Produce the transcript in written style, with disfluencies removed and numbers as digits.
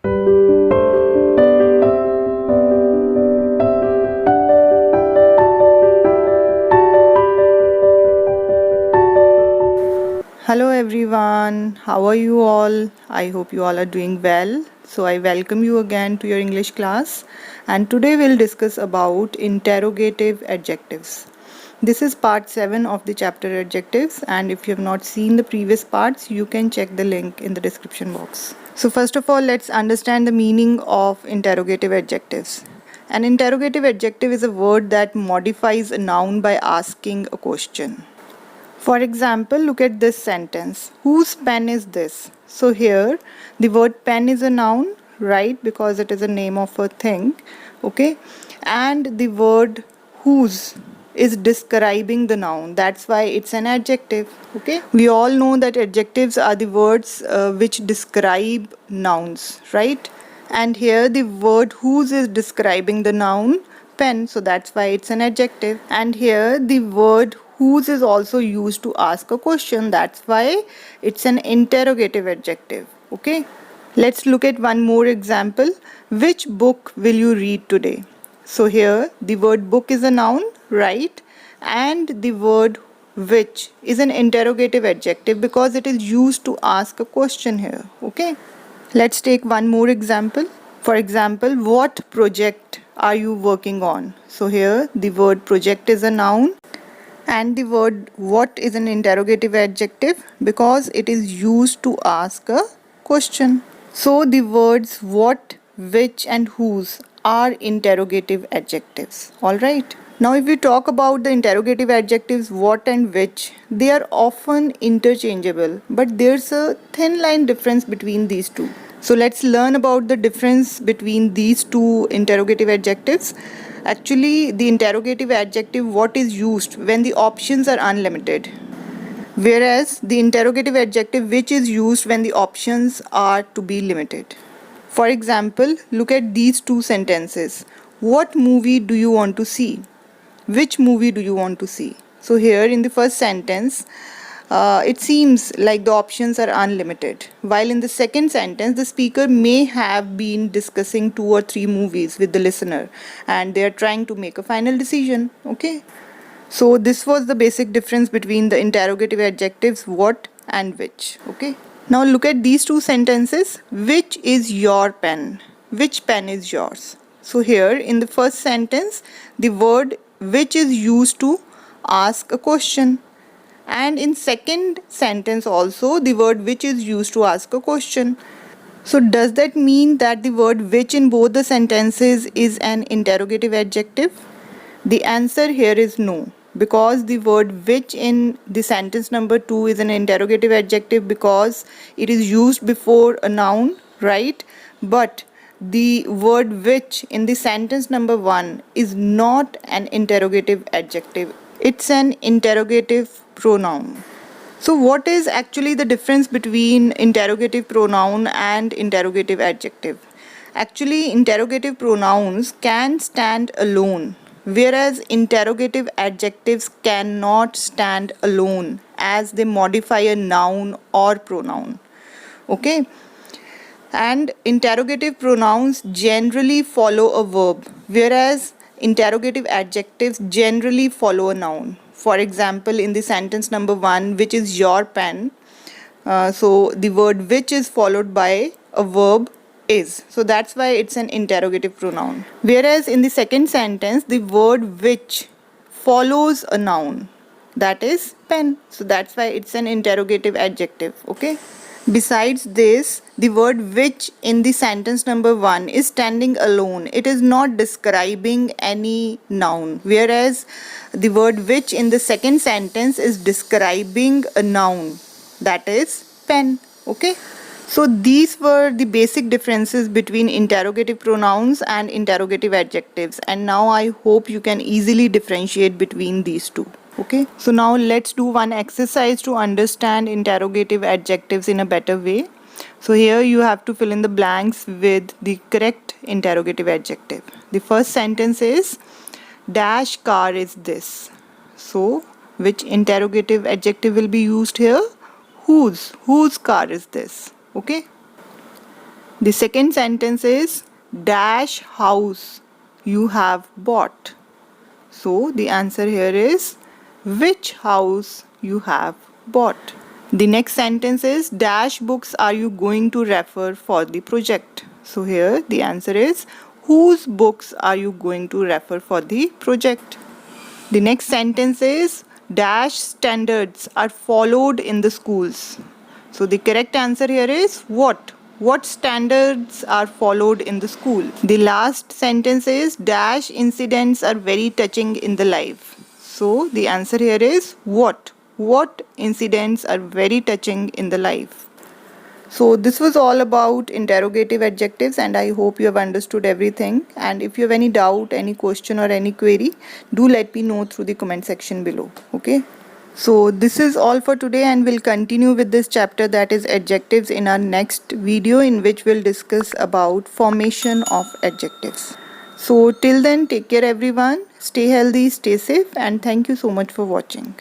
Hello everyone, how are you all? I hope you all are doing well. So I welcome you again to your English class, and today we'll discuss about interrogative adjectives. This is part 7 of the chapter adjectives, and if you have not seen the previous parts, you can check the link in the description box. So first of all, let's understand the meaning of interrogative adjectives. An interrogative adjective is a word that modifies a noun by asking a question. For example, look at this sentence. Whose pen is this? So here the word pen is a noun, right? Because it is a name of a thing. Okay. And the word whose is describing the noun. That's why it's an adjective. Okay. We all know that adjectives are the words which describe nouns, right? And here the word whose is describing the noun pen, so that's why it's an adjective. And here the word whose is also used to ask a question, that's why it's an interrogative adjective. Okay, let's look at one more example. Which book will you read today? So here the word book is a noun, right? And the word which is an interrogative adjective because it is used to ask a question here. Okay, let's take one more example. For example, what project are you working on? So here the word project is a noun and the word what is an interrogative adjective because it is used to ask a question. So the words what, which and whose are interrogative adjectives. Alright. Now if we talk about the interrogative adjectives what and which, they are often interchangeable, but there's a thin line difference between these two. So let's learn about the difference between these two interrogative adjectives. Actually, the interrogative adjective what is used when the options are unlimited, whereas the interrogative adjective which is used when the options are to be limited. For example, look at these two sentences. What movie do you want to see? Which movie do you want to see? So here in the first sentence, it seems like the options are unlimited. While in the second sentence, the speaker may have been discussing 2 or 3 movies with the listener and they are trying to make a final decision. Okay. So this was the basic difference between the interrogative adjectives what and which. Okay. Now look at these two sentences. Which is your pen? Which pen is yours? So here in the first sentence, the word which is used to ask a question. And in second sentence also, the word which is used to ask a question. So does that mean that the word which in both the sentences is an interrogative adjective? The answer here is no, because the word which in the sentence number 2 is an interrogative adjective because it is used before a noun, right? But the word which in the sentence number 1 is not an interrogative adjective. It's an interrogative pronoun. So what is actually the difference between interrogative pronoun and interrogative adjective? Actually, interrogative pronouns can stand alone, whereas interrogative adjectives cannot stand alone as they modify a noun or pronoun. Okay? And interrogative pronouns generally follow a verb, whereas interrogative adjectives generally follow a noun. For example, in the sentence number 1, which is your pen, so the word which is followed by a verb is. So that's why it's an interrogative pronoun. Whereas in the second sentence, the word which follows a noun, that is pen. So that's why it's an interrogative adjective. Okay. Besides this, the word which in the sentence number 1 is standing alone. It is not describing any noun. Whereas the word which in the second sentence is describing a noun. That is pen. Okay. So these were the basic differences between interrogative pronouns and interrogative adjectives. And now I hope you can easily differentiate between these two. Okay, so now let's do one exercise to understand interrogative adjectives in a better way. So here you have to fill in the blanks with the correct interrogative adjective. The first sentence is dash car is this. So which interrogative adjective will be used here? Whose car is this? Okay. The second sentence is dash house you have bought. So the answer here is which house you have bought. The next sentence is dash books are you going to refer for the project. So here the answer is whose books are you going to refer for the project. The next sentence is dash standards are followed in the schools. So the correct answer here is what? What standards are followed in the school? The last sentence is dash incidents are very touching in the life. So the answer here is what? What incidents are very touching in the life? So this was all about interrogative adjectives, and I hope you have understood everything. And if you have any doubt, any question or any query, do let me know through the comment section below. Okay. So this is all for today, and we'll continue with this chapter, that is adjectives, in our next video, in which we'll discuss about formation of adjectives. So till then, take care everyone, stay healthy, stay safe, and thank you so much for watching.